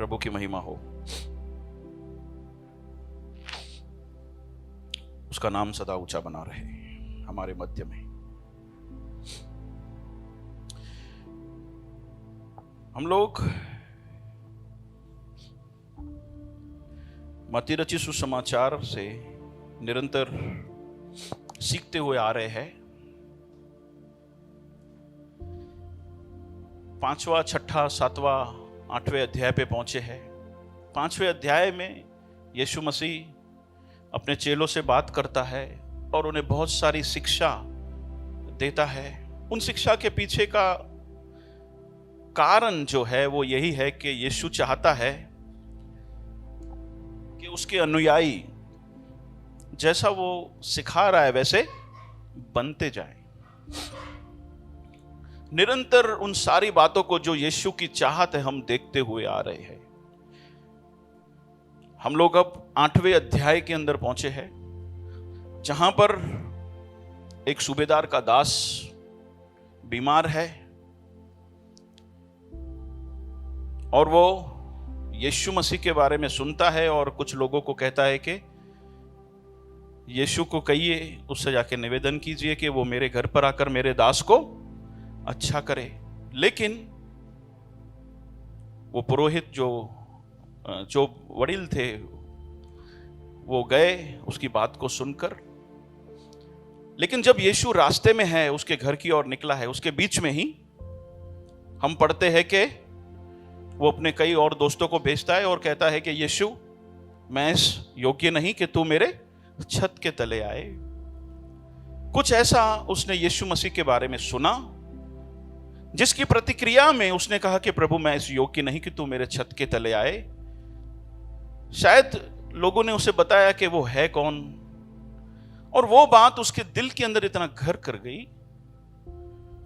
प्रभु की महिमा हो। उसका नाम सदा ऊंचा बना रहे हमारे मध्य में। हम लोग मत्ती रचित सुसमाचार से निरंतर सीखते हुए आ रहे हैं। 5वां, 6ठा, 7वां, 8वें अध्याय पे पहुंचे हैं। 5वें अध्याय में यीशु मसीह अपने चेलों से बात करता है और उन्हें बहुत सारी शिक्षा देता है। उन शिक्षा के पीछे का कारण जो है वो यही है कि यीशु चाहता है कि उसके अनुयायी जैसा वो सिखा रहा है वैसे बनते जाएं। निरंतर उन सारी बातों को जो यीशु की चाहत है हम देखते हुए आ रहे हैं। हम लोग अब 8वें अध्याय के अंदर पहुंचे हैं, जहां पर एक सूबेदार का दास बीमार है और वो यीशु मसीह के बारे में सुनता है और कुछ लोगों को कहता है कि यीशु को कहिए, उससे जाके निवेदन कीजिए कि वो मेरे घर पर आकर मेरे दास को अच्छा करे। लेकिन वो पुरोहित जो वडील थे वो गए उसकी बात को सुनकर। लेकिन जब यीशु रास्ते में है, उसके घर की ओर निकला है, उसके बीच में ही हम पढ़ते हैं कि वो अपने कई और दोस्तों को भेजता है और कहता है कि यीशु, मैं इस योग्य नहीं कि तू मेरे छत के तले आए। कुछ ऐसा उसने यीशु मसीह के बारे में सुना, जिसकी प्रतिक्रिया में उसने कहा कि प्रभु, मैं इस योग्य नहीं कि तू मेरे छत के तले आए। शायद लोगों ने उसे बताया कि वो है कौन, और वो बात उसके दिल के अंदर इतना घर कर गई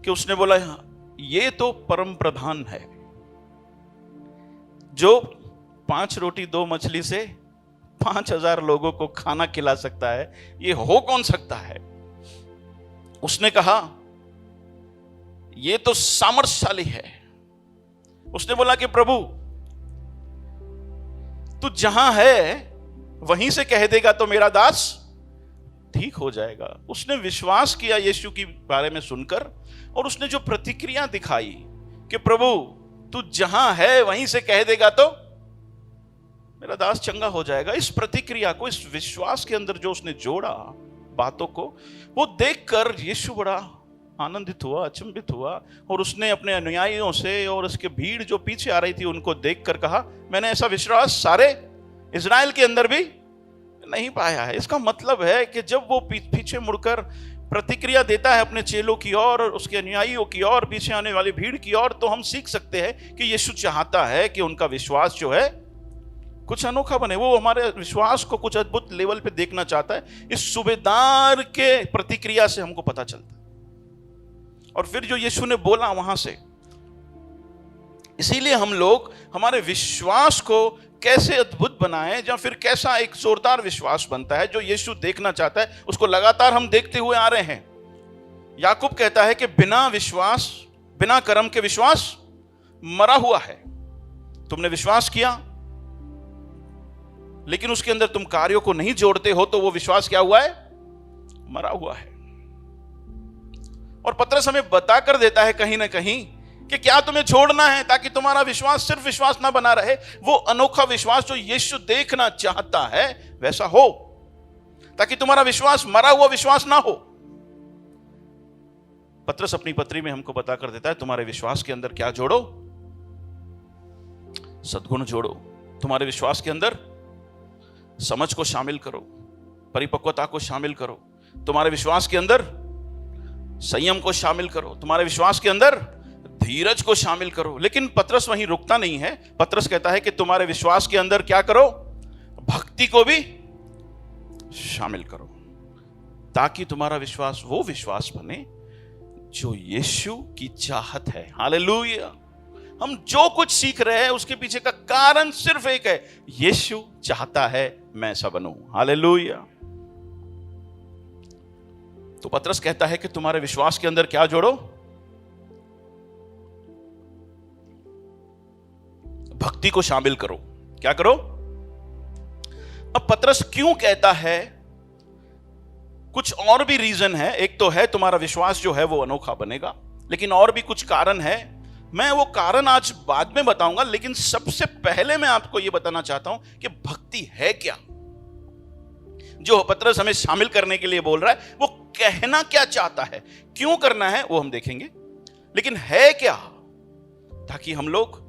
कि उसने बोला, ये तो परम प्रधान है जो 5 रोटी 2 मछली से 5000 लोगों को खाना खिला सकता है। ये हो कौन सकता है? उसने कहा, ये तो सामर्थशाली है। उसने बोला कि प्रभु, तू जहां है वहीं से कह देगा तो मेरा दास ठीक हो जाएगा। उसने विश्वास किया यीशु के बारे में सुनकर, और उसने जो प्रतिक्रिया दिखाई कि प्रभु तू जहां है वहीं से कह देगा तो मेरा दास चंगा हो जाएगा। इस प्रतिक्रिया को, इस विश्वास के अंदर जो उसने जोड़ा बातों को, वो देखकर यीशु बड़ा आनंदित हुआ, अचंभित हुआ, और उसने अपने अनुयायियों से और उसके भीड़ जो पीछे आ रही थी उनको देखकर कहा, मैंने ऐसा विश्वास सारे इज़राइल के अंदर भी नहीं पाया है। इसका मतलब है कि जब वो पीछे मुड़कर प्रतिक्रिया देता है अपने चेलों की ओर और उसके अनुयायियों की ओर, पीछे आने वाली भीड़ की ओर, तो हम सीख सकते हैं कि यीशु चाहता है कि उनका विश्वास जो है कुछ अनोखा बने। वो हमारे विश्वास को कुछ अद्भुत लेवल पे देखना चाहता है। इस सूबेदार के प्रतिक्रिया से हमको पता चलता है। और फिर जो यीशु ने बोला वहां से, इसीलिए हम लोग हमारे विश्वास को कैसे अद्भुत बनाएं, या फिर कैसा एक जोरदार विश्वास बनता है जो यीशु देखना चाहता है, उसको लगातार हम देखते हुए आ रहे हैं। याकूब कहता है कि बिना विश्वास, बिना कर्म के विश्वास मरा हुआ है। तुमने विश्वास किया लेकिन उसके अंदर तुम कार्यों को नहीं जोड़ते हो, तो वो विश्वास क्या हुआ है? मरा हुआ है। और पतरस हमें बता कर देता है कहीं ना कहीं कि क्या तुम्हें छोड़ना है ताकि तुम्हारा विश्वास सिर्फ विश्वास ना बना रहे, वो अनोखा विश्वास जो यीशु देखना चाहता है वैसा हो, ताकि तुम्हारा विश्वास मरा हुआ विश्वास ना हो। पतरस अपनी पत्री में हमको बता कर देता है, तुम्हारे विश्वास के अंदर क्या जोड़ो? सद्गुण जोड़ो। तुम्हारे विश्वास के अंदर समझ को शामिल करो, परिपक्वता को शामिल करो। तुम्हारे विश्वास के अंदर संयम को शामिल करो। तुम्हारे विश्वास के अंदर धीरज को शामिल करो। लेकिन पतरस वहीं रुकता नहीं है। पतरस कहता है कि तुम्हारे विश्वास के अंदर क्या करो? भक्ति को भी शामिल करो, ताकि तुम्हारा विश्वास वो विश्वास बने जो यीशु की चाहत है। हालेलुया। हम जो कुछ सीख रहे हैं उसके पीछे का कारण सिर्फ एक है, यीशु चाहता है मैं ऐसा बनूं। हालेलुया। तो पतरस कहता है कि तुम्हारे विश्वास के अंदर क्या जोड़ो? भक्ति को शामिल करो। क्या करो? अब पतरस क्यों कहता है? कुछ और भी रीजन है। एक तो है तुम्हारा विश्वास जो है वो अनोखा बनेगा, लेकिन और भी कुछ कारण है। मैं वो कारण आज बाद में बताऊंगा, लेकिन सबसे पहले मैं आपको यह बताना चाहता हूं कि भक्ति है क्या। जो पतरस हमें शामिल करने के लिए बोल रहा है वो कहना क्या चाहता है, क्यों करना है वो हम देखेंगे, लेकिन है क्या, ताकि हम लोग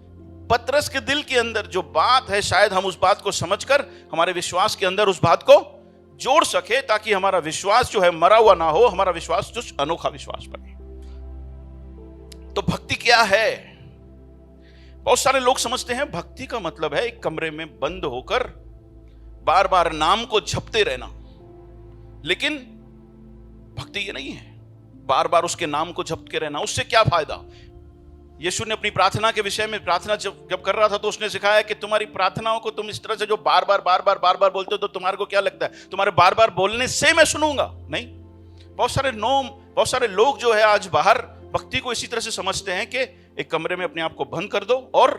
पतरस के दिल के अंदर जो बात है शायद हम उस बात को समझकर हमारे विश्वास के अंदर उस बात को जोड़ सके, ताकि हमारा विश्वास जो है मरा हुआ ना हो, हमारा विश्वास जो अनोखा विश्वास बने। तो भक्ति क्या है? बहुत सारे लोग समझते हैं भक्ति का मतलब है एक कमरे में बंद होकर बार बार नाम को जपते रहना, लेकिन भक्ति ये नहीं है बार बार उसके नाम को जपते रहना। उससे क्या फायदा? यीशु ने अपनी प्रार्थना के विषय में प्रार्थना जब कर रहा था तो उसने सिखाया कि तुम्हारी प्रार्थनाओं को तुम इस तरह से जो बार बार बोलते हो, तो तुम्हारे को क्या लगता है तुम्हारे बार बार बोलने से मैं सुनूंगा? नहीं। बहुत सारे लोग जो है आज बाहर भक्ति को इसी तरह से समझते हैं कि एक कमरे में अपने आप को बंद कर दो और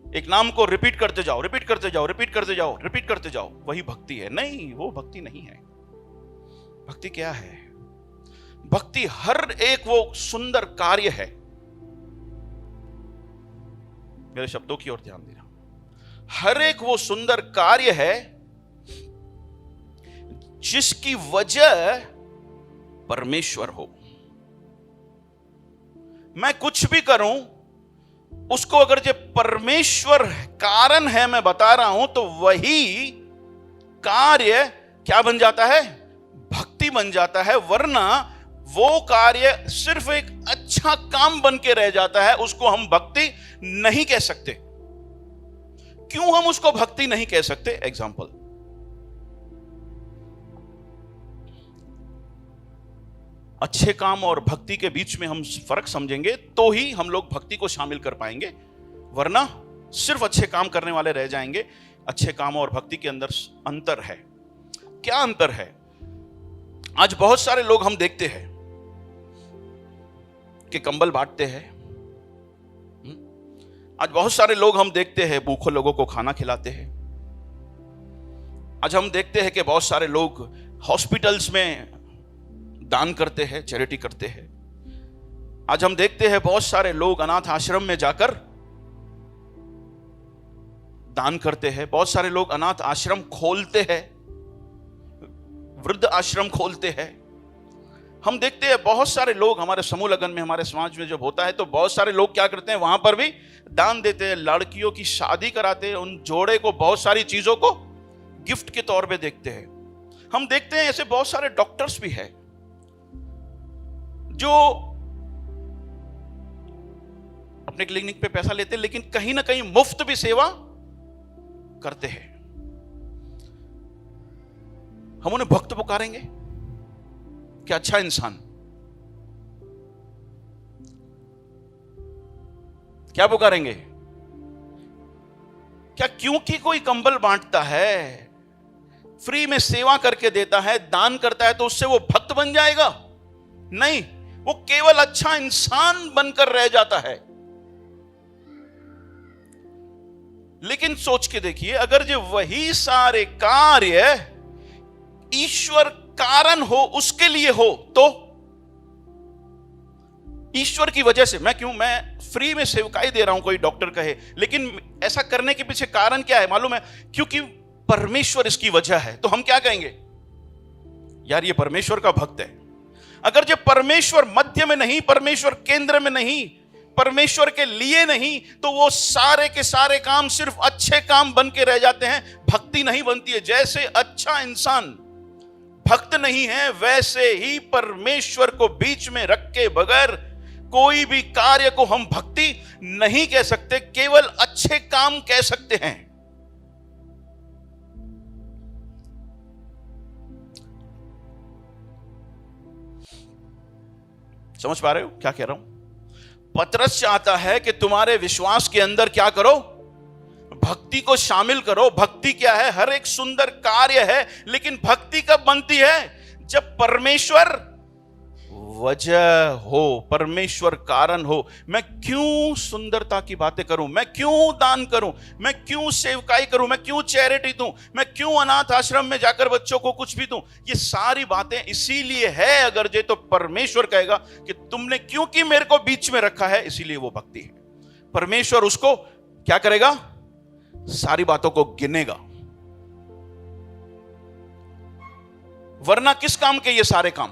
एक नाम को रिपीट करते जाओ, वही भक्ति है। नहीं, वो भक्ति नहीं है। भक्ति क्या है? भक्ति हर एक वो सुंदर कार्य है, मेरे शब्दों की ओर ध्यान देना, हर एक वो सुंदर कार्य है जिसकी वजह परमेश्वर हो। मैं कुछ भी करूं उसको अगर जो परमेश्वर कारण है मैं बता रहा हूं, तो वही कार्य क्या बन जाता है? भक्ति बन जाता है। वरना वो कार्य सिर्फ एक अच्छा काम बन के रह जाता है, उसको हम भक्ति नहीं कह सकते। क्यों हम उसको भक्ति नहीं कह सकते? एग्जाम्पल, अच्छे काम और भक्ति के बीच में हम फर्क समझेंगे तो ही हम लोग भक्ति को शामिल कर पाएंगे, वरना सिर्फ अच्छे काम करने वाले रह जाएंगे। अच्छे काम और भक्ति के अंदर अंतर है। क्या अंतर है? आज बहुत सारे लोग हम देखते हैं कि कंबल बांटते हैं। आज बहुत सारे लोग हम देखते हैं भूखे लोगों को खाना खिलाते हैं। आज हम देखते हैं कि बहुत सारे लोग हॉस्पिटल्स में दान करते हैं, चैरिटी करते हैं। आज हम देखते हैं बहुत सारे लोग अनाथ आश्रम में जाकर दान करते हैं। बहुत सारे लोग अनाथ आश्रम खोलते हैं, वृद्ध आश्रम खोलते हैं। हम देखते हैं बहुत सारे लोग हमारे समूह लगन में, हमारे समाज में जब होता है तो बहुत सारे लोग क्या करते हैं, वहां पर भी दान देते हैं, लड़कियों की शादी कराते हैं, उन जोड़े को बहुत सारी चीजों को गिफ्ट के तौर पे देखते हैं। हम देखते हैं ऐसे बहुत सारे डॉक्टर्स भी हैं जो अपने क्लिनिक पे पैसा लेते हैं, लेकिन कहीं ना कहीं मुफ्त भी सेवा करते हैं। हम उन्हें भक्त पुकारेंगे क्या? अच्छा इंसान क्या पुकारेंगे? क्या क्योंकि कोई कंबल बांटता है, फ्री में सेवा करके देता है, दान करता है, तो उससे वो भक्त बन जाएगा? नहीं, वो केवल अच्छा इंसान बनकर रह जाता है। लेकिन सोच के देखिए, अगर जो वही सारे कार्य ईश्वर कारण हो, उसके लिए हो, तो ईश्वर की वजह से मैं फ्री में सेवकाई दे रहा हूं, कोई डॉक्टर कहे, लेकिन ऐसा करने के पीछे कारण क्या है मालूम है? क्योंकि परमेश्वर इसकी वजह है। तो हम क्या कहेंगे? यार ये परमेश्वर का भक्त है। अगर जो परमेश्वर मध्य में नहीं, परमेश्वर केंद्र में नहीं, परमेश्वर के लिए नहीं, तो वो सारे के सारे काम सिर्फ अच्छे काम बन के रह जाते हैं, भक्ति नहीं बनती है। जैसे अच्छा इंसान भक्त नहीं है, वैसे ही परमेश्वर को बीच में रख के बगैर कोई भी कार्य को हम भक्ति नहीं कह सकते, केवल अच्छे काम कह सकते हैं। समझ पा रहे हो क्या कह रहा हूं? पतरस चाहता है कि तुम्हारे विश्वास के अंदर क्या करो? भक्ति को शामिल करो। भक्ति क्या है? हर एक सुंदर कार्य है, लेकिन भक्ति कब बनती है? जब परमेश्वर वजह हो, परमेश्वर कारण हो। मैं क्यों सुंदरता की बातें करूं, मैं क्यों दान करूं, मैं क्यों सेवकाई करूं, मैं क्यों चैरिटी दूं, मैं क्यों अनाथ आश्रम में जाकर बच्चों को कुछ भी दूं। ये सारी बातें इसीलिए है अगर जे तो परमेश्वर कहेगा कि तुमने क्योंकि मेरे को बीच में रखा है, इसीलिए वो भक्ति है। परमेश्वर उसको क्या करेगा, सारी बातों को गिनेगा। वरना किस काम के ये सारे काम?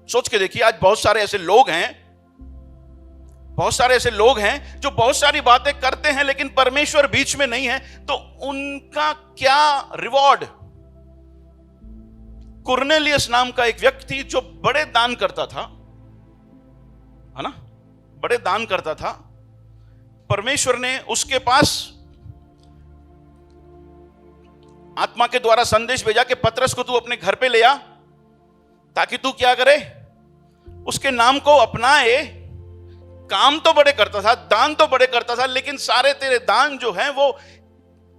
सोच के देखिए, आज बहुत सारे ऐसे लोग हैं जो बहुत सारी बातें करते हैं लेकिन परमेश्वर बीच में नहीं है, तो उनका क्या रिवॉर्ड? कुरनेलियस नाम का एक व्यक्ति जो बड़े दान करता था, है ना, बड़े दान करता था। परमेश्वर ने उसके पास आत्मा के द्वारा संदेश भेजा कि पतरस को तू अपने घर पे ले आ, ताकि तू क्या करे, उसके नाम को अपनाए। काम तो बड़े करता था, दान तो बड़े करता था, लेकिन सारे तेरे दान जो हैं वो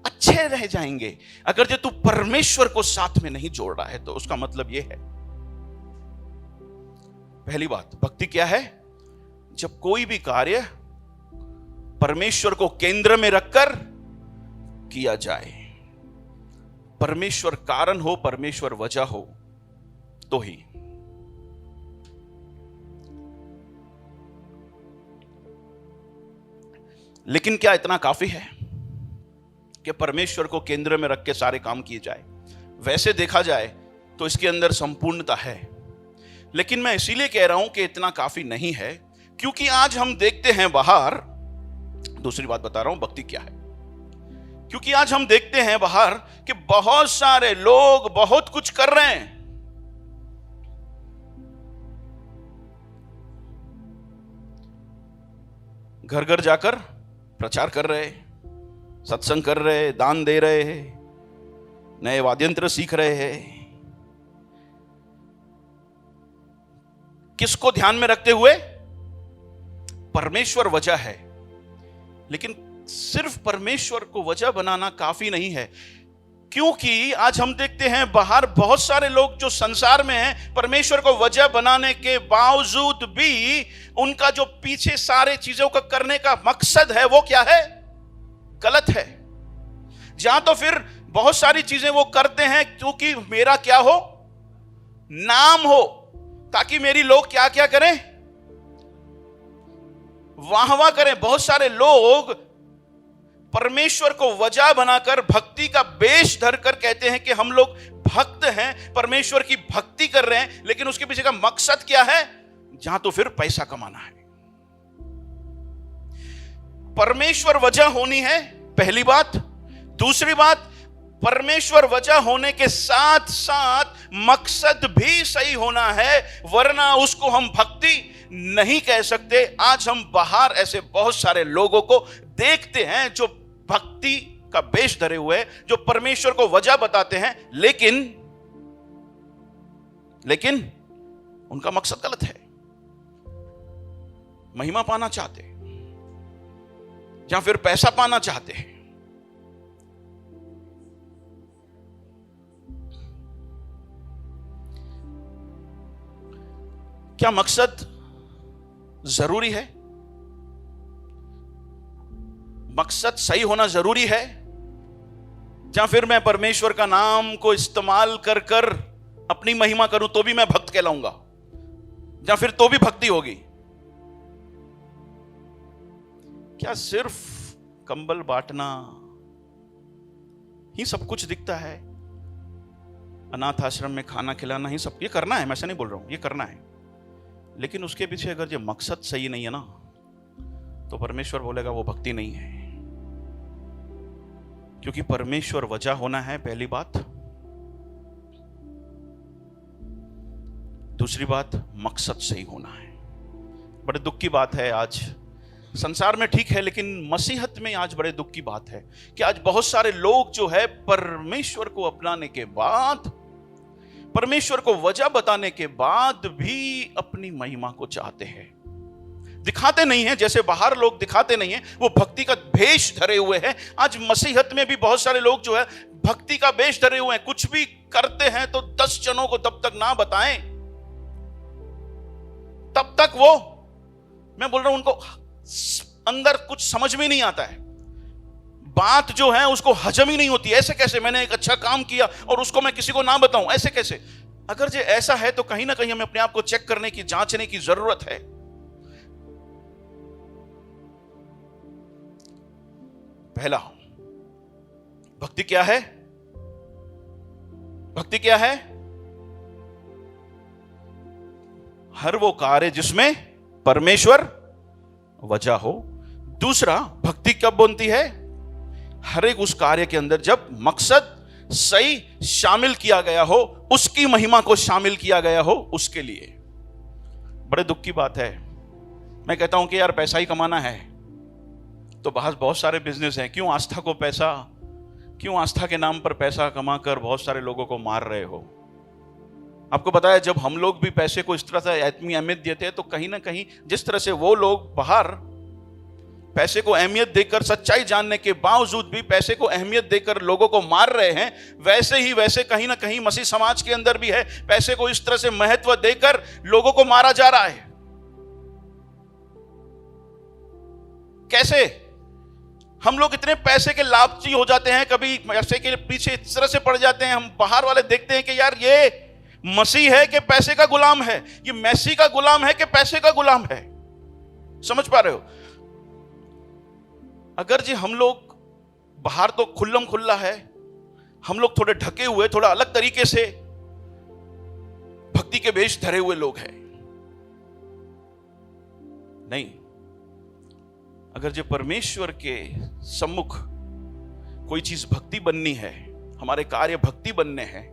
अच्छे रह जाएंगे अगर जो तू परमेश्वर को साथ में नहीं जोड़ रहा है। तो उसका मतलब यह है, पहली बात, भक्ति क्या है? जब कोई भी कार्य परमेश्वर को केंद्र में रखकर किया जाए, परमेश्वर कारण हो, परमेश्वर वजह हो, तो ही। लेकिन क्या इतना काफी है कि परमेश्वर को केंद्र में रख के सारे काम किए जाए? वैसे देखा जाए तो इसके अंदर संपूर्णता है, लेकिन मैं इसीलिए कह रहा हूं कि इतना काफी नहीं है क्योंकि आज हम देखते हैं बाहर, दूसरी बात बता रहा हूं भक्ति क्या है, क्योंकि आज हम देखते हैं बाहर कि बहुत सारे लोग बहुत कुछ कर रहे हैं, घर घर जाकर प्रचार कर रहे, सत्संग कर रहे, दान दे रहे हैं, नए वाद्यंत्र सीख रहे हैं। किसको ध्यान में रखते हुए? परमेश्वर वजह है। लेकिन सिर्फ परमेश्वर को वजह बनाना काफी नहीं है, क्योंकि आज हम देखते हैं बाहर बहुत सारे लोग जो संसार में हैं, परमेश्वर को वजह बनाने के बावजूद भी उनका जो पीछे सारे चीजों का करने का मकसद है वो क्या है? गलत है। जहां तो फिर बहुत सारी चीजें वो करते हैं क्योंकि मेरा क्या हो, नाम हो, ताकि मेरी लोग क्या क्या करें, वाह वाह करें। बहुत सारे लोग परमेश्वर को वजह बनाकर भक्ति का बेश धरकर कहते हैं कि हम लोग भक्त हैं, परमेश्वर की भक्ति कर रहे हैं, लेकिन उसके पीछे का मकसद क्या है? जहां तो फिर पैसा कमाना है। परमेश्वर वजह होनी है, पहली बात। दूसरी बात, परमेश्वर वजह होने के साथ साथ मकसद भी सही होना है, वरना उसको हम भक्ति नहीं कह सकते। आज हम बाहर ऐसे बहुत सारे लोगों को देखते हैं जो भक्ति का बेश धरे हुए, जो परमेश्वर को वजह बताते हैं, लेकिन उनका मकसद गलत है। महिमा पाना चाहते या फिर पैसा पाना चाहते हैं। क्या मकसद जरूरी है? मकसद सही होना जरूरी है? या फिर मैं परमेश्वर का नाम को इस्तेमाल कर कर अपनी महिमा करूं तो भी मैं भक्त कहलाऊंगा, या फिर तो भी भक्ति होगी? क्या सिर्फ कंबल बांटना ही सब कुछ दिखता है? अनाथ आश्रम में खाना खिलाना ही सब? ये करना है, मैं ऐसा नहीं बोल रहा हूं, ये करना है, लेकिन उसके पीछे अगर ये मकसद सही नहीं है ना, तो परमेश्वर बोलेगा वो भक्ति नहीं है। क्योंकि परमेश्वर वजह होना है, पहली बात। दूसरी बात, मकसद सही होना है। बड़े दुख की बात है, आज संसार में ठीक है, लेकिन मसीहत में आज बड़े दुख की बात है कि आज बहुत सारे लोग जो है परमेश्वर को अपनाने के बाद, परमेश्वर को वजह बताने के बाद भी अपनी महिमा को चाहते हैं। दिखाते नहीं है जैसे बाहर लोग दिखाते नहीं है, वो भक्ति का भेष धरे हुए हैं। आज मसीहत में भी बहुत सारे लोग जो है भक्ति का भेष धरे हुए हैं। कुछ भी करते हैं तो 10 जनों को तब तक ना बताएं, तब तक वो, मैं बोल रहा हूं, उनको अंदर कुछ समझ में नहीं आता है, बात जो है उसको हजम ही नहीं होती। ऐसे कैसे मैंने एक अच्छा काम किया और उसको मैं किसी को ना बताऊं, ऐसे कैसे? अगर जो ऐसा है तो कहीं ना कहीं हमें अपने आप को चेक करने की, जांचने की जरूरत है। पहला, भक्ति क्या है? भक्ति क्या है? हर वो कार्य जिसमें परमेश्वर वजह हो। दूसरा, भक्ति कब बनती है? हर एक उस कार्य के अंदर जब मकसद सही शामिल किया गया हो, उसकी महिमा को शामिल किया गया हो, उसके लिए। बड़े दुख की बात है, मैं कहता हूं कि यार पैसा ही कमाना है तो बाहर बहुत सारे बिजनेस हैं, क्यों आस्था को पैसा, क्यों आस्था के नाम पर पैसा कमाकर बहुत सारे लोगों को मार रहे हो? आपको पता है, जब हम लोग भी पैसे को इस तरह से इतनी अहमियत देते हैं तो कहीं ना कहीं जिस तरह से वो लोग बाहर पैसे को अहमियत देकर, सच्चाई जानने के बावजूद भी पैसे को अहमियत देकर लोगों को मार रहे हैं, वैसे कहीं ना कहीं मसीह समाज के अंदर भी है, पैसे को इस तरह से महत्व देकर लोगों को मारा जा रहा है। कैसे? हम लोग इतने पैसे के लालची हो जाते हैं, कभी पैसे के पीछे इस तरह से पड़ जाते हैं, हम बाहर वाले देखते हैं कि यार ये मसीह है कि पैसे का गुलाम है, ये मैसी का गुलाम है कि पैसे का गुलाम है। समझ पा रहे हो? अगर जी हम लोग बाहर तो खुल्लम खुल्ला है, हम लोग थोड़े ढके हुए, थोड़ा अलग तरीके से भक्ति के वेश धरे हुए लोग हैं। नहीं, अगर जो परमेश्वर के सम्मुख कोई चीज भक्ति बननी है, हमारे कार्य भक्ति बनने हैं,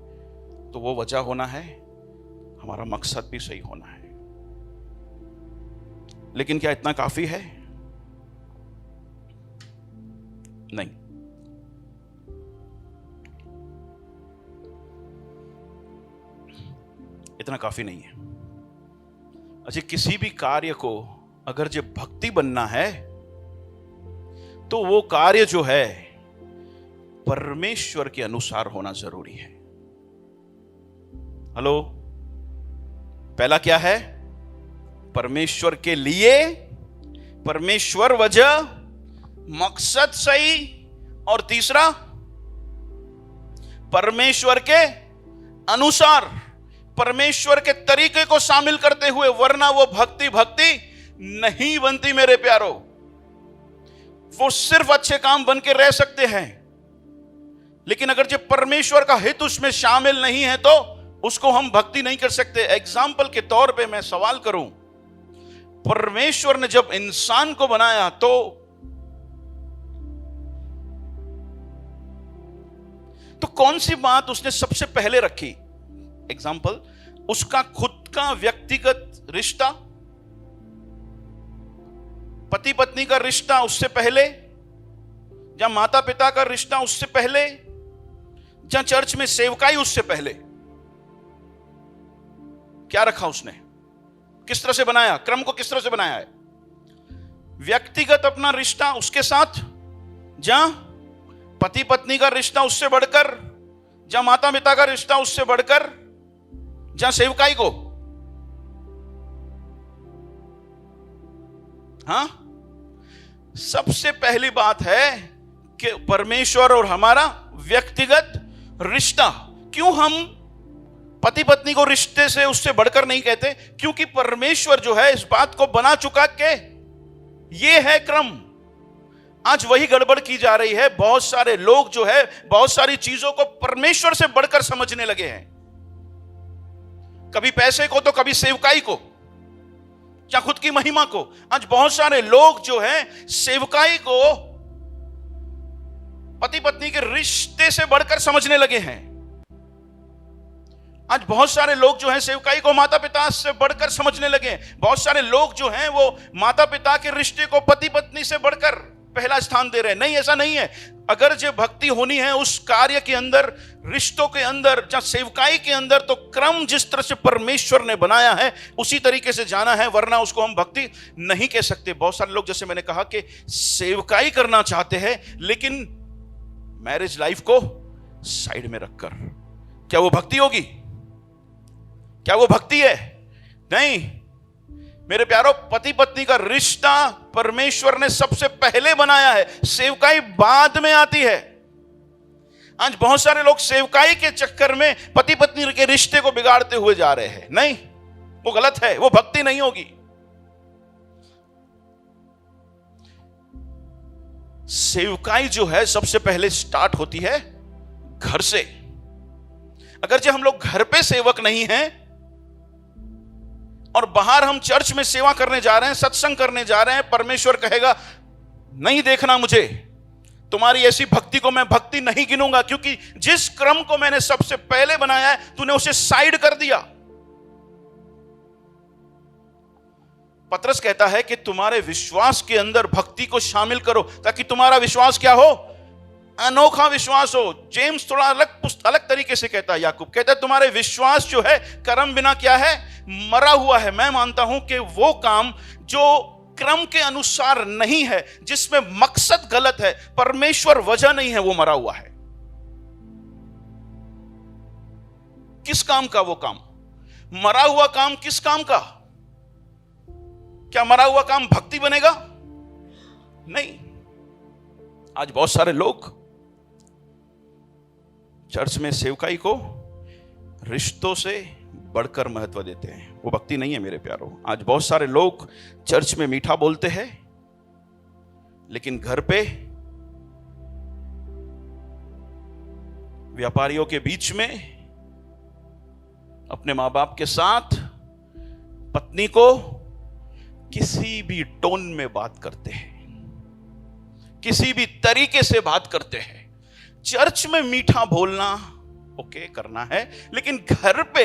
तो वो वजह होना है, हमारा मकसद भी सही होना है। लेकिन क्या इतना काफी है? नहीं। इतना काफी नहीं है। अच्छा, किसी भी कार्य को अगर जो भक्ति बनना है तो वो कार्य जो है परमेश्वर के अनुसार होना जरूरी है। हेलो, पहला क्या है? परमेश्वर के लिए, परमेश्वर वजह, मकसद सही, और तीसरा परमेश्वर के अनुसार, परमेश्वर के तरीके को शामिल करते हुए, वरना वो भक्ति नहीं बनती मेरे प्यारो। वो सिर्फ अच्छे काम बन के रह सकते हैं, लेकिन अगर जो परमेश्वर का हित उसमें शामिल नहीं है तो उसको हम भक्ति नहीं कर सकते। एग्जाम्पल के तौर पे मैं सवाल करूं, परमेश्वर ने जब इंसान को बनाया तो कौन सी बात उसने सबसे पहले रखी? एग्जाम्पल, उसका खुद का व्यक्तिगत रिश्ता, पति पत्नी का रिश्ता उससे पहले, या माता पिता का रिश्ता उससे पहले, या चर्च में सेवकाई उससे पहले? क्या रखा उसने? किस तरह से बनाया? क्रम को किस तरह से बनाया है? व्यक्तिगत अपना रिश्ता उसके साथ, जहां पति पत्नी का रिश्ता उससे बढ़कर, जहां माता पिता का रिश्ता उससे बढ़कर, जहां सेवकाई को। हाँ, सबसे पहली बात है कि परमेश्वर और हमारा व्यक्तिगत रिश्ता। क्यों हम पति पत्नी को रिश्ते से उससे बढ़कर नहीं कहते? क्योंकि परमेश्वर जो है इस बात को बना चुका कि ये है क्रम। आज वही गड़बड़ की जा रही है। बहुत सारे लोग जो है बहुत सारी चीजों को परमेश्वर से बढ़कर समझने लगे हैं, कभी पैसे को तो कभी सेवकाई को, या खुद की महिमा को। आज बहुत सारे लोग जो है सेवकाई को पति पत्नी के रिश्ते से बढ़कर समझने लगे हैं। आज बहुत सारे लोग जो हैं सेवकाई को माता पिता से बढ़कर समझने लगे हैं। बहुत सारे लोग जो हैं वो माता पिता के रिश्ते को पति पत्नी से बढ़कर पहला स्थान दे रहे हैं। नहीं, ऐसा नहीं है। अगर जो भक्ति होनी है उस कार्य के अंदर, रिश्तों के अंदर, जहां सेवकाई के अंदर, तो क्रम जिस तरह से परमेश्वर ने बनाया है उसी तरीके से जाना है, वरना उसको हम भक्ति नहीं कह सकते। बहुत सारे लोग, जैसे मैंने कहा, कि सेवकाई करना चाहते हैं लेकिन मैरिज लाइफ को साइड में रखकर। क्या वो भक्ति होगी? क्या वो भक्ति है? नहीं। मेरे प्यारो, पति पत्नी का रिश्ता परमेश्वर ने सबसे पहले बनाया है, सेवकाई बाद में आती है। आज बहुत सारे लोग सेवकाई के चक्कर में पति पत्नी के रिश्ते को बिगाड़ते हुए जा रहे हैं। नहीं, वो गलत है, वो भक्ति नहीं होगी। सेवकाई जो है सबसे पहले स्टार्ट होती है घर से। अगर जो हम लोग घर पे सेवक नहीं हैं और बाहर हम चर्च में सेवा करने जा रहे हैं, सत्संग करने जा रहे हैं, परमेश्वर कहेगा नहीं देखना मुझे, तुम्हारी ऐसी भक्ति को मैं भक्ति नहीं गिनूंगा, क्योंकि जिस क्रम को मैंने सबसे पहले बनाया है तूने उसे साइड कर दिया। पतरस कहता है कि तुम्हारे विश्वास के अंदर भक्ति को शामिल करो, ताकि तुम्हारा विश्वास क्या हो, अनोखा विश्वास हो। जेम्स थोड़ा अलग तरीके से कहता है, याकूब कहता है तुम्हारे विश्वास जो है कर्म बिना क्या है, मरा हुआ है। मैं मानता हूं कि वो काम जो क्रम के अनुसार नहीं है, जिसमें मकसद गलत है, परमेश्वर वजह नहीं है, वो मरा हुआ है। किस काम का वो काम? मरा हुआ काम किस काम का? क्या मरा हुआ काम भक्ति बनेगा? नहीं। आज बहुत सारे लोग चर्च में सेवकाई को रिश्तों से बढ़कर महत्व देते हैं, वो भक्ति नहीं है मेरे प्यारों। आज बहुत सारे लोग चर्च में मीठा बोलते हैं, लेकिन घर पे व्यापारियों के बीच में अपने मां बाप के साथ पत्नी को किसी भी टोन में बात करते हैं, किसी भी तरीके से बात करते हैं। चर्च में मीठा बोलना ओके करना है, लेकिन घर पे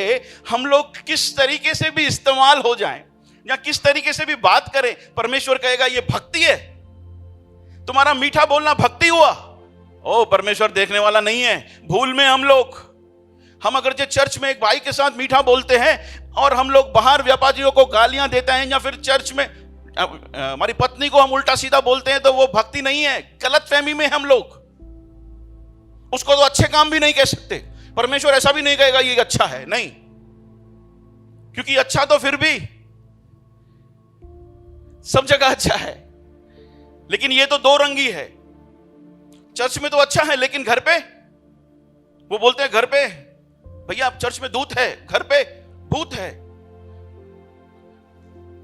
हम लोग किस तरीके से भी इस्तेमाल हो जाएं या किस तरीके से भी बात करें, परमेश्वर कहेगा ये भक्ति है। तुम्हारा मीठा बोलना भक्ति हुआ? ओ, परमेश्वर देखने वाला नहीं है। भूल में हम अगर जो चर्च में एक भाई के साथ मीठा बोलते हैं और हम लोग बाहर व्यापारियों को गालियां देते हैं, या फिर चर्च में हमारी पत्नी को हम उल्टा सीधा बोलते हैं, तो वो भक्ति नहीं है, गलत फहमी में हम लोग। उसको तो अच्छे काम भी नहीं कह सकते। परमेश्वर ऐसा भी नहीं कहेगा ये अच्छा है, नहीं, क्योंकि अच्छा तो फिर भी सब जगह अच्छा है, लेकिन ये तो दो रंगी है। चर्च में तो अच्छा है, लेकिन घर पे वो बोलते हैं घर पे भैया आप चर्च में दूत है, घर पे भूत है।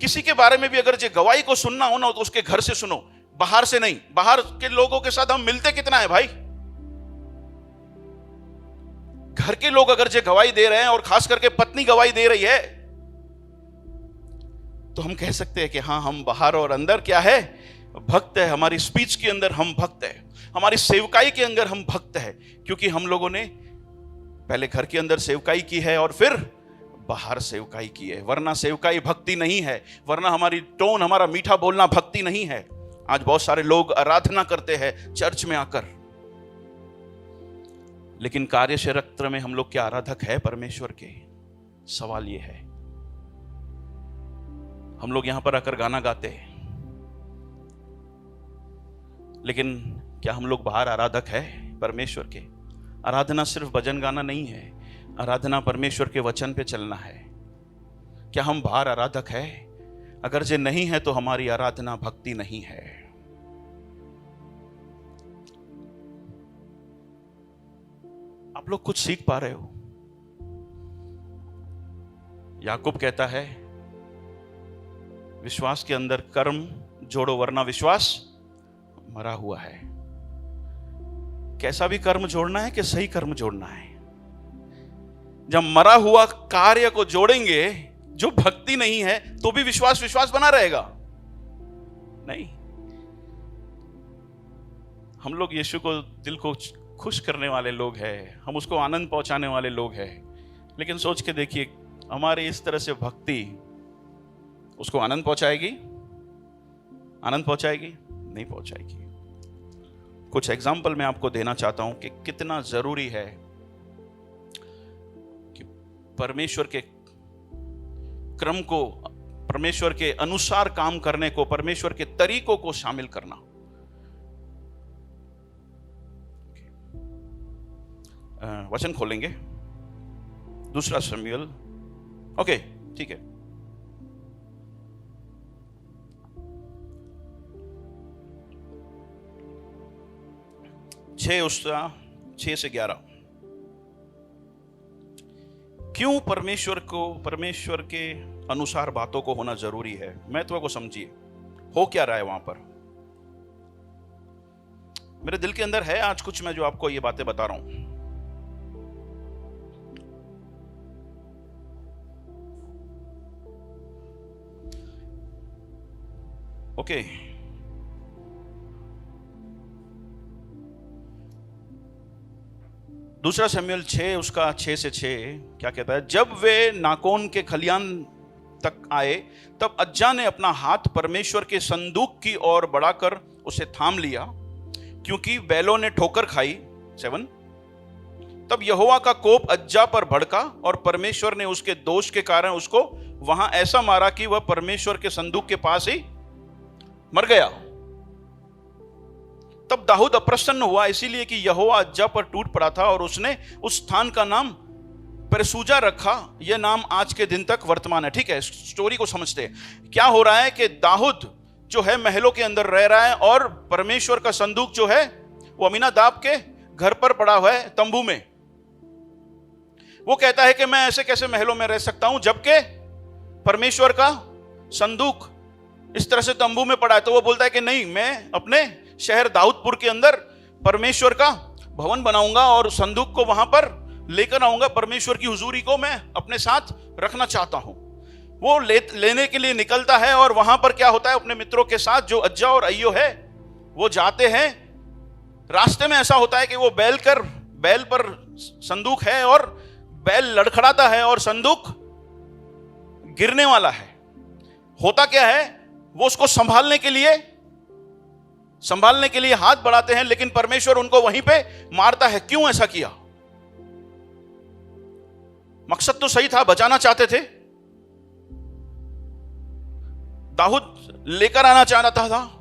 किसी के बारे में भी अगर जो गवाही को सुनना हो ना, तो उसके घर से सुनो, बाहर से नहीं। बाहर के लोगों के साथ हम मिलते कितना है भाई? घर के लोग अगर जो गवाही दे रहे हैं, और खास करके पत्नी गवाही दे रही है, तो हम कह सकते हैं कि हाँ, हम बाहर और अंदर क्या है, भक्त है। हमारी स्पीच के अंदर हम भक्त है, हमारी सेवकाई के अंदर हम भक्त है, क्योंकि हम लोगों ने पहले घर के अंदर सेवकाई की है और फिर बाहर सेवकाई की है। वरना सेवकाई भक्ति नहीं है, वरना हमारी टोन, हमारा मीठा बोलना भक्ति नहीं है। आज बहुत सारे लोग आराधना करते हैं चर्च में आकर, लेकिन कार्य क्षेत्र में हम लोग क्या आराधक है परमेश्वर के? सवाल यह है। हम लोग यहां पर आकर गाना गाते हैं, लेकिन क्या हम लोग बाहर आराधक है परमेश्वर के? आराधना सिर्फ भजन गाना नहीं है, आराधना परमेश्वर के वचन पे चलना है। क्या हम बाहर आराधक है? अगर ये नहीं है तो हमारी आराधना भक्ति नहीं है। आप लोग कुछ सीख पा रहे हो? याकूब कहता है विश्वास के अंदर कर्म जोड़ो, वरना विश्वास मरा हुआ है। कैसा भी कर्म जोड़ना है कि सही कर्म जोड़ना है? जब मरा हुआ कार्य को जोड़ेंगे जो भक्ति नहीं है, तो भी विश्वास बना रहेगा? नहीं। हम लोग यीशु को, दिल को खुश करने वाले लोग हैं, हम उसको आनंद पहुंचाने वाले लोग हैं, लेकिन सोच के देखिए हमारे इस तरह से भक्ति उसको आनंद पहुंचाएगी? आनंद पहुंचाएगी? नहीं पहुंचाएगी। कुछ एग्जाम्पल मैं आपको देना चाहता हूं कि कितना जरूरी है कि परमेश्वर के क्रम को, परमेश्वर के अनुसार काम करने को, परमेश्वर के तरीकों को शामिल करना। वचन खोलेंगे, दूसरा शमूएल। ओके, ठीक है। 6 उसका 6 से 11। क्यों परमेश्वर के अनुसार बातों को होना जरूरी है, महत्व को समझिए। हो क्या रहा है वहां पर? मेरे दिल के अंदर है आज कुछ, मैं जो आपको ये बातें बता रहा हूं। ओके, दूसरा शमूएल 6 उसका 6 से 6 क्या कहता है? जब वे नाकोन के खलियान तक आए तब अज्जा ने अपना हाथ परमेश्वर के संदूक की ओर बढ़ाकर उसे थाम लिया, क्योंकि बैलों ने ठोकर खाई। 7 तब यहोवा का कोप अज्जा पर भड़का और परमेश्वर ने उसके दोष के कारण उसको वहां ऐसा मारा कि वह परमेश्वर के संदूक के पास ही मर गया। तब दाऊद अप्रसन्न हुआ, इसीलिए कि यहोवा अज्जा पर टूट पड़ा था और उसने उस स्थान का नाम परसूजा रखा। यह नाम आज के दिन तक वर्तमान है। ठीक है, स्टोरी को समझते हैं। क्या हो रहा है कि दाऊद जो है महलों के अंदर रह रहा है और परमेश्वर का संदूक जो है वो अमीनादाब के घर पर पड़ा हुआ है तंबू में। वो कहता है कि मैं ऐसे कैसे महलों में रह सकता हूं जबकि परमेश्वर का संदूक इस तरह से तंबू में पड़ा है। तो वो बोलता है कि नहीं, मैं अपने शहर दाऊदपुर के अंदर परमेश्वर का भवन बनाऊंगा और संदूक को वहां पर लेकर आऊंगा। परमेश्वर की हुजूरी को मैं अपने साथ रखना चाहता हूं। वो लेने के लिए निकलता है और वहां पर क्या होता है, अपने मित्रों के साथ जो अज्जा और अय्यो है वो जाते हैं। रास्ते में ऐसा होता है कि वो बैल पर संदूक है और बैल लड़खड़ाता है और संदूक गिरने वाला है। होता क्या है, वो उसको संभालने के लिए हाथ बढ़ाते हैं, लेकिन परमेश्वर उनको वहीं पे मारता है। क्यों ऐसा किया? मकसद तो सही था, बचाना चाहते थे, दाऊद लेकर आना चाहता था,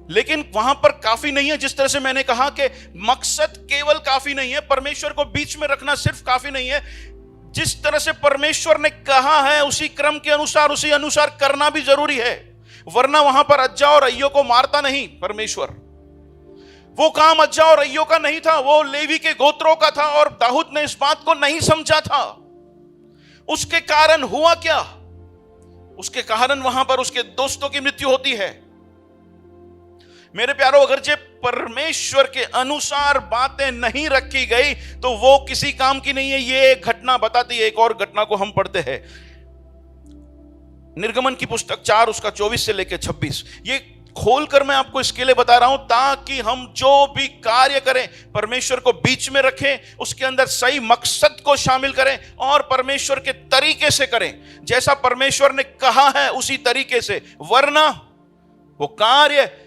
लेकिन वहां पर काफी नहीं है। जिस तरह से मैंने कहा कि मकसद केवल काफी नहीं है, परमेश्वर को बीच में रखना सिर्फ काफी नहीं है, जिस तरह से परमेश्वर ने कहा है उसी क्रम के अनुसार उसी अनुसार करना भी जरूरी है। वरना वहां पर अज्जा और अय्यो को मारता नहीं परमेश्वर। वो काम अज्जा और अय्यो का नहीं था, वो लेवी के गोत्रों का था और दाऊद ने इस बात को नहीं समझा था। उसके कारण हुआ क्या? उसके कारण वहां पर उसके दोस्तों की मृत्यु होती है। मेरे प्यारो, अगर जे परमेश्वर के अनुसार बातें नहीं रखी गई तो वो किसी काम की नहीं है। ये एक घटना बताती है। एक और घटना को हम पढ़ते हैं, निर्गमन की पुस्तक 4 उसका 24 से लेकर 26। ये खोलकर मैं आपको इसके लिए बता रहा हूं ताकि हम जो भी कार्य करें परमेश्वर को बीच में रखें, उसके अंदर सही मकसद को शामिल करें और परमेश्वर के तरीके से करें, जैसा परमेश्वर ने कहा है उसी तरीके से। वरना वो कार्य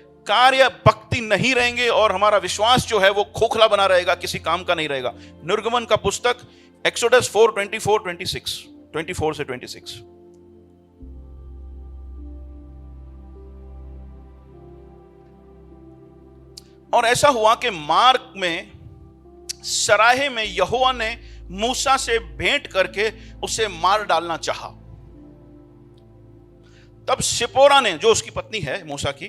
भक्ति नहीं रहेंगे और हमारा विश्वास जो है वो खोखला बना रहेगा, किसी काम का नहीं रहेगा। निर्गमन का पुस्तक एक्सोडस 4:24 से 26। और ऐसा हुआ कि मार्ग में सराहे में यहोवा ने मूसा से भेंट करके उसे मार डालना चाहा। तब सिपोरा ने, जो उसकी पत्नी है मूसा की,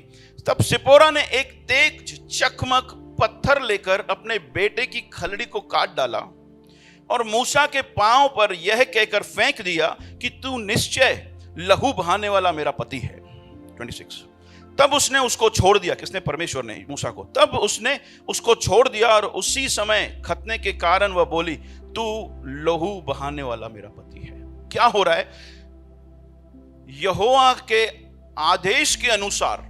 तब सिपोरा ने एक तेज चकमक पत्थर लेकर अपने बेटे की खलड़ी को काट डाला और मूसा के पांव पर यह कहकर फेंक दिया कि तू निश्चय लहू बहाने वाला मेरा पति है। 26। तब उसने उसको छोड़ दिया। किसने? परमेश्वर ने मूसा को। तब उसने उसको छोड़ दिया और उसी समय खतने के कारण वह बोली, तू लहू बहाने वाला मेरा पति है। क्या हो रहा है? यहोवा के आदेश के अनुसार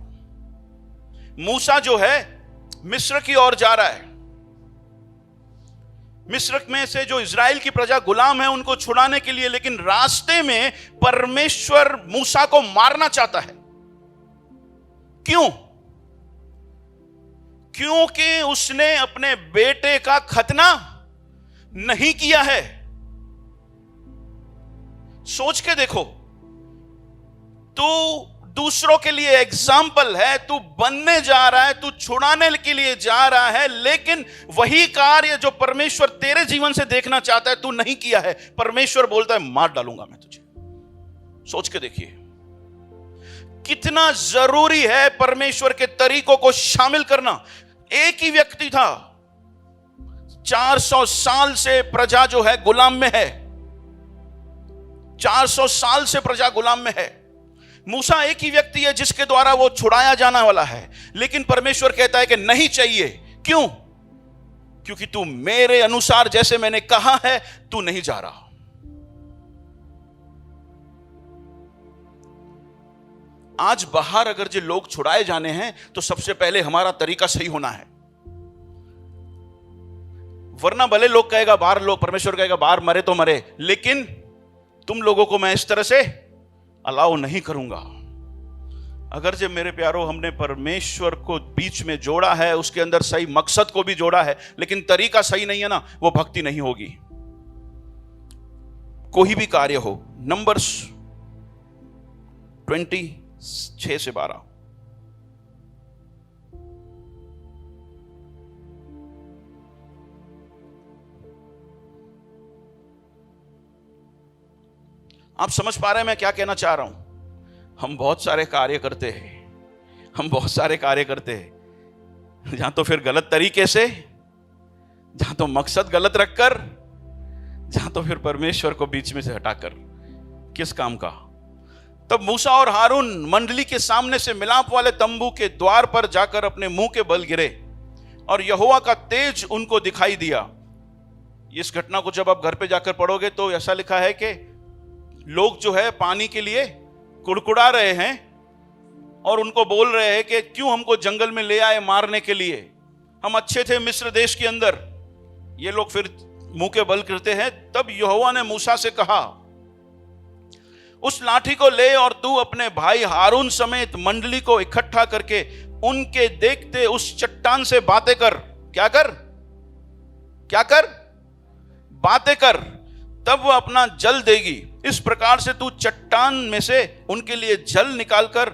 मूसा जो है मिस्र की ओर जा रहा है। मिस्र में से जो इजराइल की प्रजा गुलाम है उनको छुड़ाने के लिए, लेकिन रास्ते में परमेश्वर मूसा को मारना चाहता है। क्यों? क्योंकि उसने अपने बेटे का खतना नहीं किया है। सोच के देखो, तू दूसरों के लिए एग्जाम्पल है, तू बनने जा रहा है, तू छुड़ाने के लिए जा रहा है, लेकिन वही कार्य जो परमेश्वर तेरे जीवन से देखना चाहता है तू नहीं किया है। परमेश्वर बोलता है मार डालूंगा मैं तुझे। सोच के देखिए कितना जरूरी है परमेश्वर के तरीकों को शामिल करना। एक ही व्यक्ति था, 400 साल से प्रजा जो है गुलाम में है। 400 साल से प्रजा गुलाम में है। मूसा एक ही व्यक्ति है जिसके द्वारा वो छुड़ाया जाने वाला है, लेकिन परमेश्वर कहता है कि नहीं चाहिए। क्यों? क्योंकि तू मेरे अनुसार जैसे मैंने कहा है तू नहीं जा रहा। आज बाहर अगर जो लोग छुड़ाए जाने हैं तो सबसे पहले हमारा तरीका सही होना है, वरना भले लोग कहेगा बाहर, लोग परमेश्वर कहेगा बाहर मरे तो मरे, लेकिन तुम लोगों को मैं इस तरह से अलाउ नहीं करूंगा। अगर जो मेरे प्यारो हमने परमेश्वर को बीच में जोड़ा है, उसके अंदर सही मकसद को भी जोड़ा है, लेकिन तरीका सही नहीं है ना, वो भक्ति नहीं होगी। कोई भी कार्य हो। नंबर्स 26 से 12। आप समझ पा रहे हैं मैं क्या कहना चाह रहा हूं? हम बहुत सारे कार्य करते हैं, जहां तो फिर गलत तरीके से, जहां तो मकसद गलत रखकर, जहां तो फिर परमेश्वर को बीच में से हटाकर। किस काम का? तब मूसा और हारून मंडली के सामने से मिलाप वाले तंबू के द्वार पर जाकर अपने मुंह के बल गिरे और यहोवा का तेज उनको दिखाई दिया। इस घटना को जब आप घर पे जाकर पढ़ोगे तो ऐसा लिखा है कि लोग जो है पानी के लिए कुड़कुड़ा रहे हैं और उनको बोल रहे हैं कि क्यों हमको जंगल में ले आए मारने के लिए, हम अच्छे थे मिस्र देश के अंदर। ये लोग फिर मुंह के बल करते हैं। तब यहोवा ने मूसा से कहा, उस लाठी को ले और तू अपने भाई हारून समेत मंडली को इकट्ठा करके उनके देखते उस चट्टान से बातें कर। क्या कर? बातें कर, तब वह अपना जल देगी। इस प्रकार से तू चट्टान में से उनके लिए जल निकालकर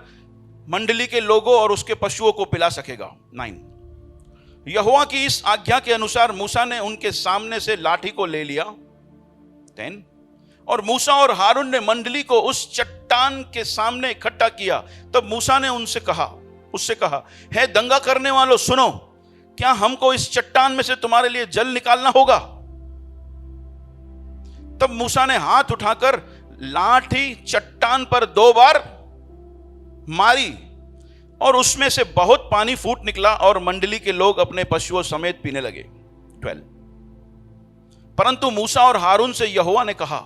मंडली के लोगों और उसके पशुओं को पिला सकेगा। 9। यहोवा की इस आज्ञा के अनुसार मूसा ने उनके सामने से लाठी को ले लिया। 10। और मूसा और हारून ने मंडली को उस चट्टान के सामने इकट्ठा किया। तब मूसा ने उससे कहा, हे दंगा करने वालों सुनो, क्या हमको इस चट्टान में से तुम्हारे लिए जल निकालना होगा? तब मूसा ने हाथ उठाकर लाठी चट्टान पर 2 बार मारी और उसमें से बहुत पानी फूट निकला और मंडली के लोग अपने पशुओं समेत पीने लगे। 12। परंतु मूसा और हारून से यहोवा ने कहा,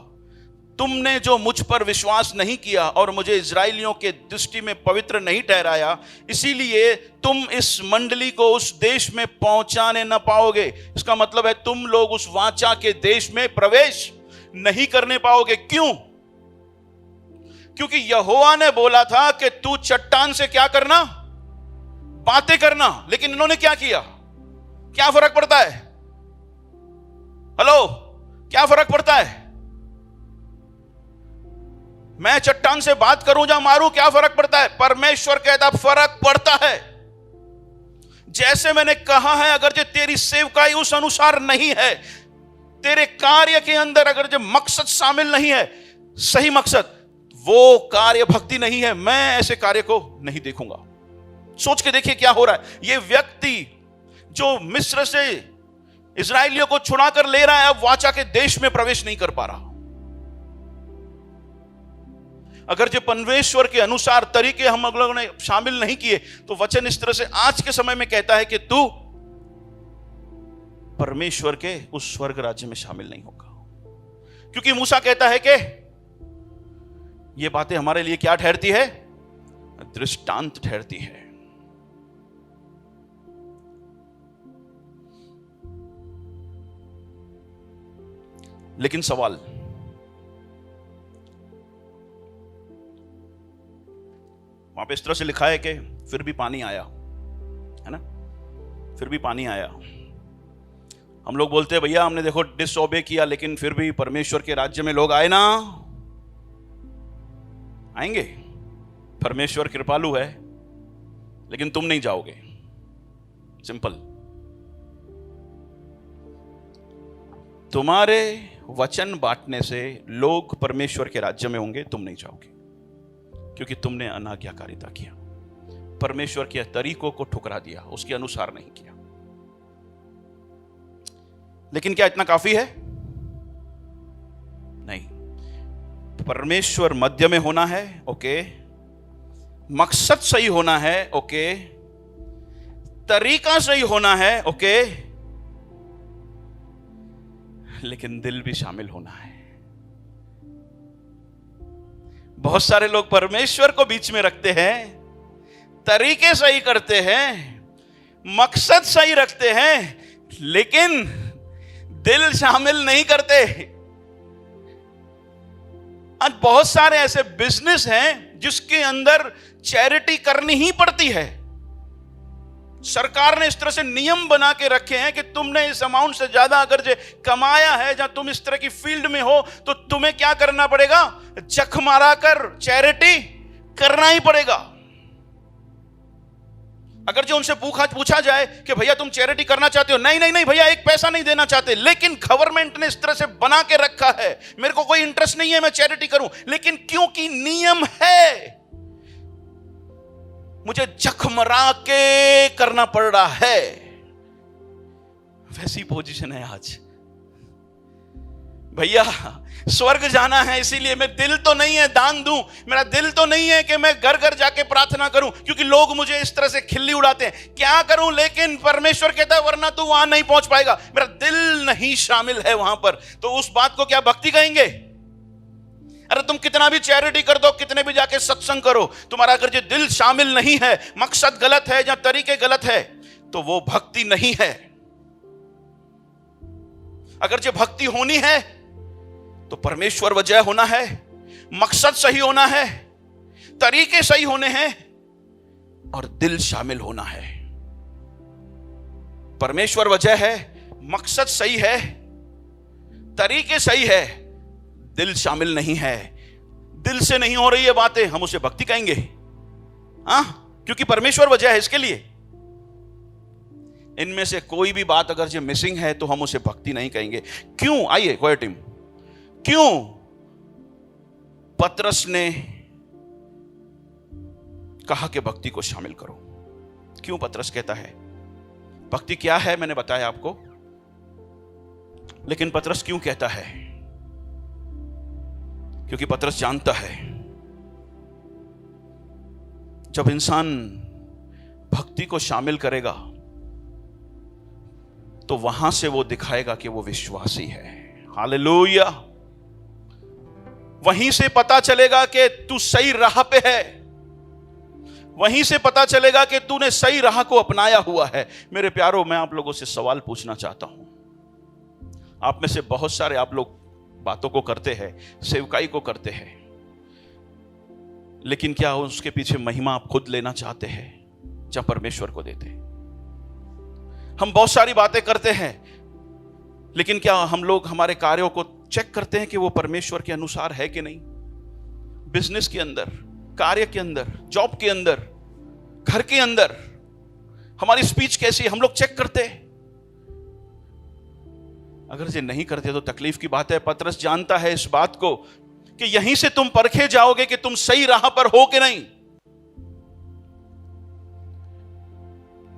तुमने जो मुझ पर विश्वास नहीं किया और मुझे इजराइलियों के दृष्टि में पवित्र नहीं ठहराया, इसीलिए तुम इस मंडली को उस देश में पहुंचाने न पाओगे। इसका मतलब है तुम लोग उस वाचा के देश में प्रवेश नहीं करने पाओगे। क्यों? क्योंकि यहोवा ने बोला था कि तू चट्टान से क्या करना? बातें करना। लेकिन इन्होंने क्या किया? क्या फर्क पड़ता है? हेलो, क्या फर्क पड़ता है? मैं चट्टान से बात करूं या मारूं, क्या फर्क पड़ता है? परमेश्वर कहता फर्क पड़ता है। जैसे मैंने कहा है, अगर जो तेरी सेवकाई उस अनुसार नहीं है, तेरे कार्य के अंदर अगर जो मकसद शामिल नहीं है, सही मकसद, वो कार्य भक्ति नहीं है। मैं ऐसे कार्य को नहीं देखूंगा। सोच के देखिए क्या हो रहा है। ये व्यक्ति जो मिस्र से इजराइलियों को छुड़ाकर ले रहा है, अब वाचा के देश में प्रवेश नहीं कर पा रहा। अगर जो परमेश्वर के अनुसार तरीके हम लोगों ने शामिल नहीं किए, तो वचन इस तरह से आज के समय में कहता है कि तू परमेश्वर के उस स्वर्ग राज्य में शामिल नहीं होगा। क्योंकि मूसा कहता है कि ये बातें हमारे लिए क्या ठहरती है? दृष्टांत ठहरती है। लेकिन सवाल, वहां पे इस तरह से लिखा है कि फिर भी पानी आया, है ना? फिर भी पानी आया। हम लोग बोलते हैं भैया हमने देखो डिसओबे किया, लेकिन फिर भी परमेश्वर के राज्य में लोग आए ना? आएंगे। परमेश्वर कृपालु है, लेकिन तुम नहीं जाओगे। सिंपल। तुम्हारे वचन बांटने से लोग परमेश्वर के राज्य में होंगे, तुम नहीं जाओगे, क्योंकि तुमने अनाज्ञाकारिता किया, परमेश्वर के तरीकों को ठुकरा दिया, उसके अनुसार नहीं किया। लेकिन क्या इतना काफी है? नहीं। परमेश्वर मध्य में होना है, ओके। मकसद सही होना है, ओके। तरीका सही होना है, ओके। लेकिन दिल भी शामिल होना है। बहुत सारे लोग परमेश्वर को बीच में रखते हैं, तरीके सही करते हैं, मकसद सही रखते हैं, लेकिन दिल शामिल नहीं करते। आज बहुत सारे ऐसे बिजनेस हैं जिसके अंदर चैरिटी करनी ही पड़ती है। सरकार ने इस तरह से नियम बना के रखे हैं कि तुमने इस अमाउंट से ज्यादा अगर जो कमाया है, या तुम इस तरह की फील्ड में हो, तो तुम्हें क्या करना पड़ेगा? जख मारा कर चैरिटी करना ही पड़ेगा। अगर जो उनसे पूछा जाए कि भैया तुम चैरिटी करना चाहते हो, नहीं नहीं नहीं भैया, एक पैसा नहीं देना चाहते, लेकिन गवर्नमेंट ने इस तरह से बना के रखा है, मेरे को कोई इंटरेस्ट नहीं है मैं चैरिटी करूं, लेकिन क्योंकि नियम है मुझे जखमरा के करना पड़ रहा है। वैसी पोजीशन है आज। भैया स्वर्ग जाना है, इसीलिए मैं दिल तो नहीं है दान दूं, मेरा दिल तो नहीं है कि मैं घर घर जाके प्रार्थना करूं, क्योंकि लोग मुझे इस तरह से खिल्ली उड़ाते हैं, क्या करूं? लेकिन परमेश्वर कहता है वरना तू वहां नहीं पहुंच पाएगा। मेरा दिल नहीं शामिल है वहां पर, तो उस बात को क्या भक्ति कहेंगे? अरे तुम कितना भी चैरिटी कर दो, कितने भी जाके सत्संग करो, तुम्हारा अगर जो दिल शामिल नहीं है, मकसद गलत है या तरीके गलत है, तो वो भक्ति नहीं है। अगर जो भक्ति होनी है तो परमेश्वर वजह होना है, मकसद सही होना है, तरीके सही होने हैं और दिल शामिल होना है। परमेश्वर वजह है, मकसद सही है, तरीके सही है, दिल शामिल नहीं है, दिल से नहीं हो रही है बातें, हम उसे भक्ति कहेंगे? क्योंकि परमेश्वर वजह है इसके लिए। इनमें से कोई भी बात अगर जो मिसिंग है तो हम उसे भक्ति नहीं कहेंगे। क्यों? आइए कोई टीम, क्यों पतरस ने कहा कि भक्ति को शामिल करो? क्यों पतरस कहता है? भक्ति क्या है मैंने बताया आपको, लेकिन पतरस क्यों कहता है? क्योंकि पतरस जानता है जब इंसान भक्ति को शामिल करेगा तो वहां से वो दिखाएगा कि वो विश्वासी है। हालेलुया। वहीं से पता चलेगा कि तू सही राह पे है, वहीं से पता चलेगा कि तूने सही राह को अपनाया हुआ है। मेरे प्यारों, मैं आप लोगों से सवाल पूछना चाहता हूं। आप में से बहुत सारे आप लोग बातों को करते हैं, सेवकाई को करते हैं, लेकिन क्या उसके पीछे महिमा आप खुद लेना चाहते हैं जब परमेश्वर को देते? हम बहुत सारी बातें करते हैं, लेकिन क्या हम लोग हमारे कार्यों को चेक करते हैं कि वो परमेश्वर के अनुसार है कि नहीं? बिजनेस के अंदर, कार्य के अंदर, जॉब के अंदर, घर के अंदर हमारी स्पीच कैसी है, हम लोग चेक करते हैं। अगर ये नहीं करते तो तकलीफ की बात है। पतरस जानता है इस बात को कि यहीं से तुम परखे जाओगे कि तुम सही राह पर हो कि नहीं।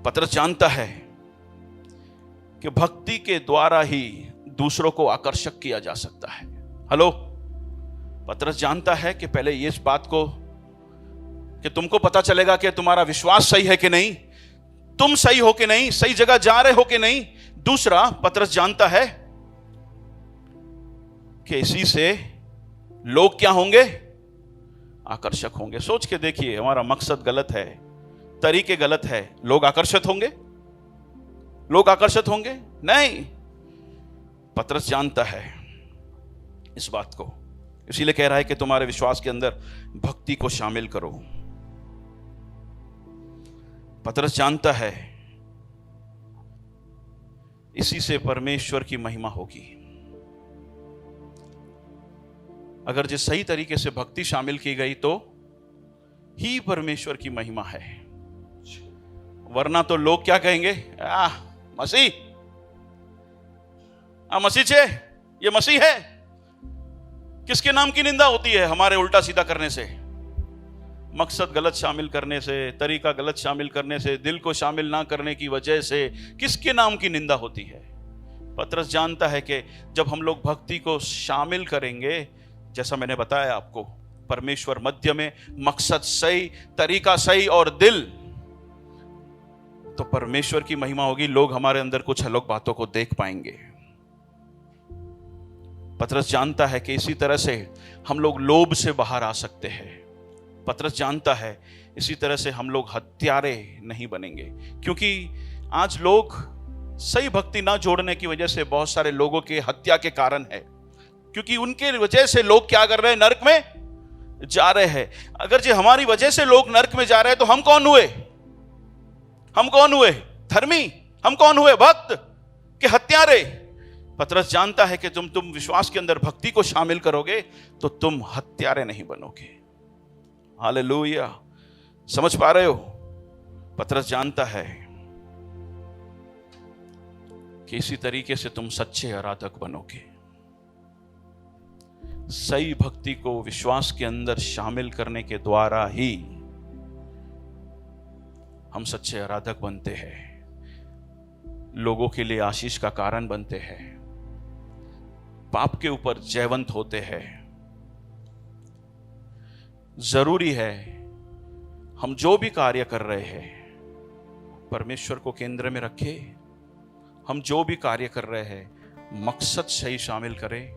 पतरस जानता है कि भक्ति के द्वारा ही दूसरों को आकर्षक किया जा सकता है। हेलो, पतरस जानता है कि पहले ये इस बात को कि तुमको पता चलेगा कि तुम्हारा विश्वास सही है कि नहीं, तुम सही हो कि नहीं, सही जगह जा रहे हो कि नहीं। दूसरा, पतरस जानता है कि इसी से लोग क्या होंगे? आकर्षक होंगे। सोच के देखिए, हमारा मकसद गलत है, तरीके गलत है, लोग आकर्षित होंगे? लोग आकर्षित होंगे? नहीं। पतरस जानता है इस बात को, इसीलिए कह रहा है कि तुम्हारे विश्वास के अंदर भक्ति को शामिल करो। पतरस जानता है इसी से परमेश्वर की महिमा होगी। अगर जिस सही तरीके से भक्ति शामिल की गई तो ही परमेश्वर की महिमा है, वरना तो लोग क्या कहेंगे? मसीह, मसीह छे, ये मसीह है। किसके नाम की निंदा होती है? हमारे उल्टा सीधा करने से, मकसद गलत शामिल करने से, तरीका गलत शामिल करने से, दिल को शामिल ना करने की वजह से किसके नाम की निंदा होती है? पतरस जानता है कि जब हम लोग भक्ति को शामिल करेंगे, जैसा मैंने बताया आपको, परमेश्वर मध्य में, मकसद सही, तरीका सही और दिल, तो परमेश्वर की महिमा होगी। लोग हमारे अंदर कुछ अलग बातों को देख पाएंगे। पतरस जानता है कि इसी तरह से हम लोग लोभ से बाहर आ सकते हैं। पतरस जानता है इसी तरह से हम लोग हत्यारे नहीं बनेंगे, क्योंकि आज लोग सही भक्ति ना जोड़ने की वजह से बहुत सारे लोगों के हत्या के कारण है, क्योंकि उनके वजह से लोग क्या कर रहे हैं, नरक में जा रहे हैं। अगर जो हमारी वजह से लोग नरक में जा रहे हैं तो हम कौन हुए? हम कौन हुए? धर्मी। हम कौन हुए? भक्त के हत्यारे। पतरस जानता है कि तुम विश्वास के अंदर भक्ति को शामिल करोगे तो तुम हत्यारे नहीं बनोगे। हालेलुया। समझ पा रहे हो? पतरस जानता है कि इसी तरीके से तुम सच्चे आराधक बनोगे। सही भक्ति को विश्वास के अंदर शामिल करने के द्वारा ही हम सच्चे आराधक बनते हैं, लोगों के लिए आशीष का कारण बनते हैं, पाप के ऊपर जयवंत होते हैं। जरूरी है हम जो भी कार्य कर रहे हैं परमेश्वर को केंद्र में रखें। हम जो भी कार्य कर रहे हैं मकसद सही शामिल करें।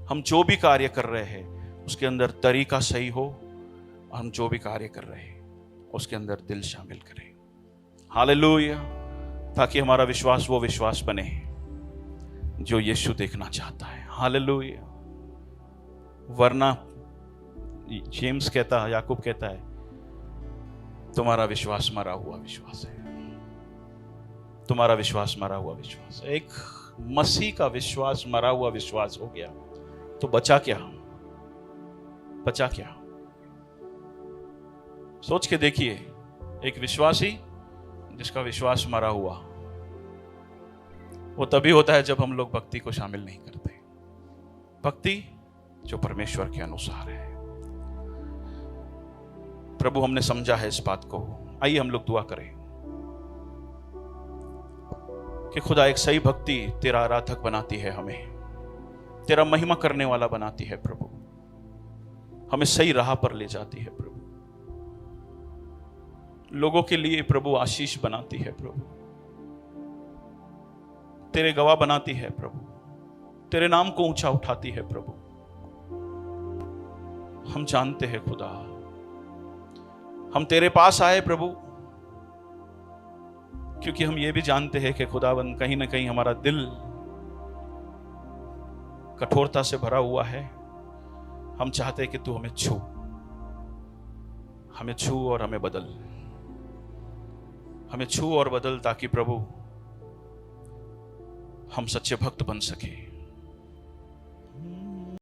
हम जो भी कार्य कर रहे हैं उसके अंदर तरीका सही हो। हम जो भी कार्य कर रहे हैं उसके अंदर दिल शामिल करें। हालेलुया। ताकि हमारा विश्वास वो विश्वास बने जो यीशु देखना चाहता है। हालेलुया। वरना जेम्स कहता है, याकूब कहता है, तुम्हारा विश्वास मरा हुआ विश्वास है। तुम्हारा विश्वास मरा हुआ विश्वास है। एक मसीह का विश्वास मरा हुआ विश्वास हो गया तो बचा क्या? बचा क्या? सोच के देखिए, एक विश्वासी जिसका विश्वास मरा हुआ, वो तभी होता है जब हम लोग भक्ति को शामिल नहीं करते। भक्ति जो परमेश्वर के अनुसार है। प्रभु हमने समझा है इस बात को। आइए हम लोग दुआ करें कि खुदा एक सही भक्ति तेरा आराधक बनाती है, हमें तेरा महिमा करने वाला बनाती है प्रभु, हमें सही राह पर ले जाती है प्रभु, लोगों के लिए प्रभु आशीष बनाती है प्रभु, तेरे गवाह बनाती है प्रभु, तेरे नाम को ऊंचा उठाती है प्रभु। हम जानते हैं खुदा, हम तेरे पास आए प्रभु क्योंकि हम ये भी जानते हैं कि खुदावंद कहीं ना कहीं हमारा दिल कठोरता से भरा हुआ है। हम चाहते हैं कि तू हमें छू और हमें बदल, हमें छू और बदल, ताकि प्रभु हम सच्चे भक्त बन सके।